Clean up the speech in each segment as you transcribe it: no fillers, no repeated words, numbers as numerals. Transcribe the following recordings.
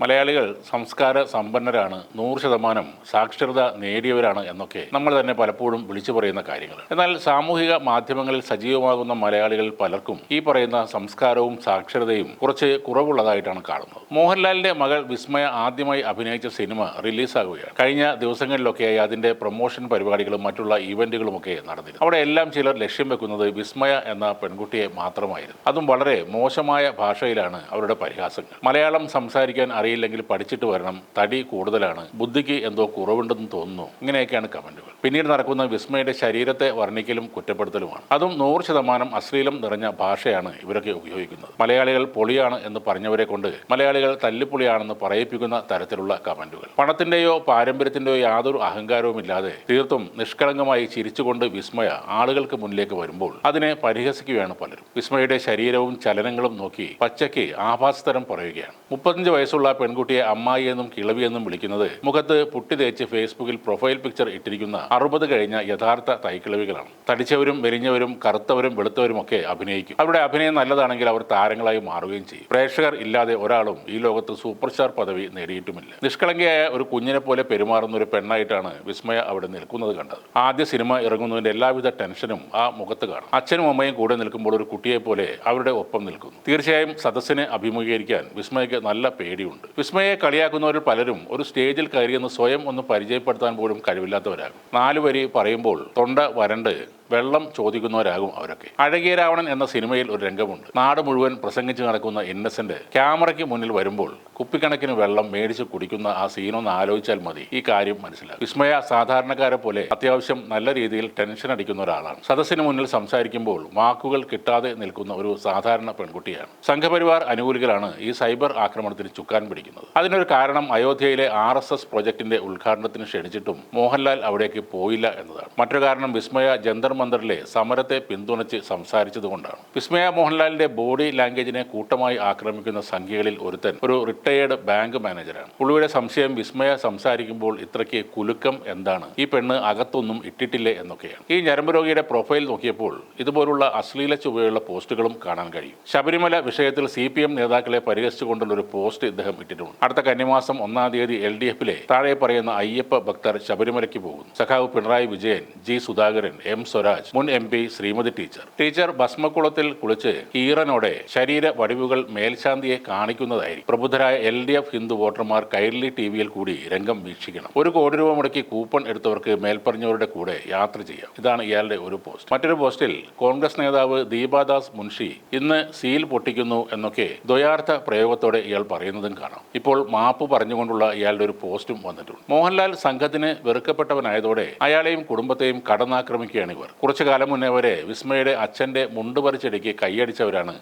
മലയാളികൾ സംസ്കാര സമ്പന്നരാണ്, 100% സാക്ഷരത നേടിയവരാണ് എന്നൊക്കെ നമ്മൾ തന്നെ പലപ്പോഴും വിളിച്ചു പറയുന്ന കാര്യങ്ങൾ. എന്നാൽ സാമൂഹിക മാധ്യമങ്ങളിൽ സജീവമാകുന്ന മലയാളികൾ പലർക്കും ഈ പറയുന്ന സംസ്കാരവും സാക്ഷരതയും കുറച്ച് കുറവുള്ളതായിട്ടാണ് കാണുന്നത്. മോഹൻലാലിന്റെ മകൾ വിസ്മയ ആദ്യമായി അഭിനയിച്ച സിനിമ റിലീസാകുകയാണ്. കഴിഞ്ഞ ദിവസങ്ങളിലൊക്കെയായി അതിന്റെ പ്രൊമോഷൻ പരിപാടികളും മറ്റുള്ള ഈവന്റുകളുമൊക്കെ നടന്നിരുന്നു. അവിടെ എല്ലാം ചിലർ ലക്ഷ്യം വെക്കുന്നത് വിസ്മയ എന്ന പെൺകുട്ടിയെ മാത്രമായിരുന്നു. അതും വളരെ മോശമായ ഭാഷയിലാണ് അവരുടെ പരിഹാസങ്ങൾ. മലയാളം സംസാരിക്കാൻ അറിയില്ലെങ്കിൽ പഠിച്ചിട്ട് വരണം, തടി കൂടുതലാണ്, ബുദ്ധിക്ക് എന്തോ കുറവുണ്ടെന്ന് തോന്നുന്നു, ഇങ്ങനെയൊക്കെയാണ് കമന്റുകൾ. പിന്നീട് നടക്കുന്ന വിസ്മയുടെ ശരീരത്തെ വർണ്ണിക്കലും കുറ്റപ്പെടുത്തലുമാണ്. അതും 100% അശ്ലീലം നിറഞ്ഞ ഭാഷയാണ് ഇവരൊക്കെ ഉപയോഗിക്കുന്നത്. മലയാളികൾ പൊളിയാണ് എന്ന് പറഞ്ഞവരെ കൊണ്ട് മലയാളികൾ തല്ലിപ്പൊളിയാണെന്ന് പറയിപ്പിക്കുന്ന തരത്തിലുള്ള കമന്റുകൾ. പണത്തിന്റെയോ പാരമ്പര്യത്തിന്റെയോ യാതൊരു അഹങ്കാരവുമില്ലാതെ തീർത്തും നിഷ്കളങ്കമായി ചിരിച്ചുകൊണ്ട് വിസ്മയ ആളുകൾക്ക് മുന്നിലേക്ക് വരുമ്പോൾ അതിനെ പരിഹസിക്കുകയാണ് പലരും. വിസ്മയുടെ ശരീരവും ചലനങ്ങളും നോക്കി പച്ചയ്ക്ക് ആഭാസതരം പറയുകയാണ്. 35 വയസ്സുള്ള പെൺകുട്ടിയെ അമ്മായി എന്നും കിളവി എന്നും വിളിക്കുന്നത് മുഖത്ത് പുട്ടി തേച്ച് ഫേസ്ബുക്കിൽ പ്രൊഫൈൽ പിക്ചർ ഇട്ടിരിക്കുന്ന 60 കഴിഞ്ഞ യഥാർത്ഥ തൈക്കിളവികളാണ്. തടിച്ചവരും മെലിഞ്ഞവരും കറുത്തവരും വെളുത്തവരും ഒക്കെ അഭിനയിക്കും. അവരുടെ അഭിനയം നല്ലതാണെങ്കിൽ അവർ താരങ്ങളായി മാറുകയും ചെയ്യും. പ്രേക്ഷകർ ഇല്ലാതെ ഒരാളും ഈ ലോകത്ത് സൂപ്പർ സ്റ്റാർ പദവി നേടിയിട്ടുമില്ല. നിഷ്കളങ്കയായ ഒരു കുഞ്ഞിനെ പോലെ പെരുമാറുന്ന ഒരു പെണ്ണായിട്ടാണ് വിസ്മയ അവിടെ നിൽക്കുന്നത് കണ്ടത്. ആദ്യ സിനിമ ഇറങ്ങുന്നതിന്റെ എല്ലാവിധ ടെൻഷനും ആ മുഖത്ത് കാണും. അച്ഛനും അമ്മയും കൂടെ നിൽക്കുമ്പോൾ ഒരു കുട്ടിയെ പോലെ അവരുടെ ഒപ്പം നിൽക്കുന്നു. തീർച്ചയായും സദസ്സിനെ അഭിമുഖീകരിക്കാൻ വിസ്മയക്ക് നല്ല പേടിയുണ്ട്. വിസ്മയെ കളിയാക്കുന്നവരിൽ പലരും ഒരു സ്റ്റേജിൽ കയറിയെന്ന് സ്വയം ഒന്ന് പരിചയപ്പെടുത്താൻ പോലും കഴിവില്ലാത്തവരാകും. 4 വരി പറയുമ്പോൾ തൊണ്ട വരണ്ട് വെള്ളം ചോദിക്കുന്നവരാകും അവരൊക്കെ. അഴകിയ രാവണൻ എന്ന സിനിമയിൽ ഒരു രംഗമുണ്ട്. നാട് മുഴുവൻ പ്രസംഗിച്ച് നടക്കുന്ന ഇന്നസെന്റ് ക്യാമറയ്ക്ക് മുന്നിൽ വരുമ്പോൾ കുപ്പിക്കണക്കിന് വെള്ളം മേടിച്ച് കുടിക്കുന്ന ആ സീനൊന്ന് ആലോചിച്ചാൽ മതി ഈ കാര്യം മനസ്സിലാകും. വിസ്മയ സാധാരണക്കാരെ പോലെ അത്യാവശ്യം നല്ല രീതിയിൽ ടെൻഷൻ അടിക്കുന്ന ഒരാളാണ്. സദസ്സിന് മുന്നിൽ സംസാരിക്കുമ്പോൾ വാക്കുകൾ കിട്ടാതെ നിൽക്കുന്ന ഒരു സാധാരണ പെൺകുട്ടിയാണ്. സംഘപരിവാർ അനുകൂലികളാണ് ഈ സൈബർ ആക്രമണത്തിന് ചുക്കാൻ പിടിക്കുന്നത്. അതിനൊരു കാരണം അയോധ്യയിലെ RSS പ്രൊജക്ടിന്റെ ഉദ്ഘാടനത്തിന് ക്ഷണിച്ചിട്ടും മോഹൻലാൽ അവിടേക്ക് പോയില്ല എന്നതാണ്. മറ്റൊരു കാരണം വിസ്മയ ജന്തർ മന്ദറിലെ സമരത്തെ പിന്തുണച്ച് സംസാരിച്ചതുകൊണ്ടാണ്. വിസ്മയ മോഹൻലാലിന്റെ ബോഡി ലാംഗ്വേജിനെ കൂട്ടമായി ആക്രമിക്കുന്ന സംഖ്യകളിൽ ഒരുത്തൻ ഒരു റിട്ടയേർഡ് ബാങ്ക് മാനേജറാണ്. പുള്ളിയുടെ സംശയം വിസ്മയ സംസാരിക്കുമ്പോൾ ഇത്രയ്ക്ക് കുലുക്കം എന്താണ്, ഈ പെണ്ണ് അകത്തൊന്നും ഇട്ടിട്ടില്ലേ എന്നൊക്കെയാണ്. ഈ ഞരമ്പ് രോഗിയുടെ പ്രൊഫൈൽ നോക്കിയപ്പോൾ ഇതുപോലുള്ള അശ്ലീല ചുവയുള്ള പോസ്റ്റുകളും കാണാൻ കഴിയും. ശബരിമല വിഷയത്തിൽ CPM നേതാക്കളെ പരിഹസിച്ചുകൊണ്ടുള്ള ഒരു പോസ്റ്റ് ഇദ്ദേഹം ഇട്ടിട്ടുണ്ട്. അടുത്ത കന്നിമാസം 1-ാം തീയതി LDFിലെ താഴെ പറയുന്ന അയ്യപ്പ ഭക്തർ ശബരിമലയ്ക്ക് പോകുന്നു. സഖാവ് പിണറായി വിജയൻ, G സുധാകരൻ, M സ്വരാജ്, മുൻ MP ശ്രീമതി ടീച്ചർ ഭസ്മക്കുളത്തിൽ കുളിച്ച് ഹീറനോടെ ശരീര വടിവുകൾ മേൽശാന്തിയെ കാണിക്കുന്നതായിരിക്കും. പ്രബുദ്ധരായ LDF ഹിന്ദു വോട്ടർമാർ കൈരളി TVയിൽ കൂടി രംഗം വീക്ഷിക്കണം. 1 കോടി രൂപ മുടക്കി കൂപ്പൺ എടുത്തവർക്ക് മേൽപ്പറഞ്ഞവരുടെ കൂടെ യാത്ര ചെയ്യാം. ഇതാണ് ഇയാളുടെ ഒരു പോസ്റ്റ്. മറ്റൊരു പോസ്റ്റിൽ കോൺഗ്രസ് നേതാവ് ദീപാദാസ് മുൻഷി ഇന്ന് സീൽ പൊട്ടിക്കുന്നു എന്നൊക്കെ ദ്വയാർത്ഥ പ്രയോഗത്തോടെ ഇയാൾ പറയുന്നതും കാണാം. ഇപ്പോൾ മാപ്പ് പറഞ്ഞുകൊണ്ടുള്ള ഇയാളുടെ ഒരു പോസ്റ്റും വന്നിട്ടുണ്ട്. മോഹൻലാൽ സംഘത്തിന് വെറുക്കപ്പെട്ടവനായതോടെ അയാളെയും കുടുംബത്തെയും കടന്നാക്രമിക്കുകയാണ് ഇവർ. കുറച്ചു കാലം മുന്നേ വരെ വിസ്മയുടെ അച്ഛൻ്റെ മുണ്ട് പറിച്ചടിക്ക് കൈയടിച്ചവരാണ്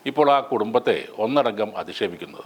ഇപ്പോൾ ആ കുടുംബത്തെ ഒന്നടങ്കം അധിക്ഷേപിക്കുന്നത്.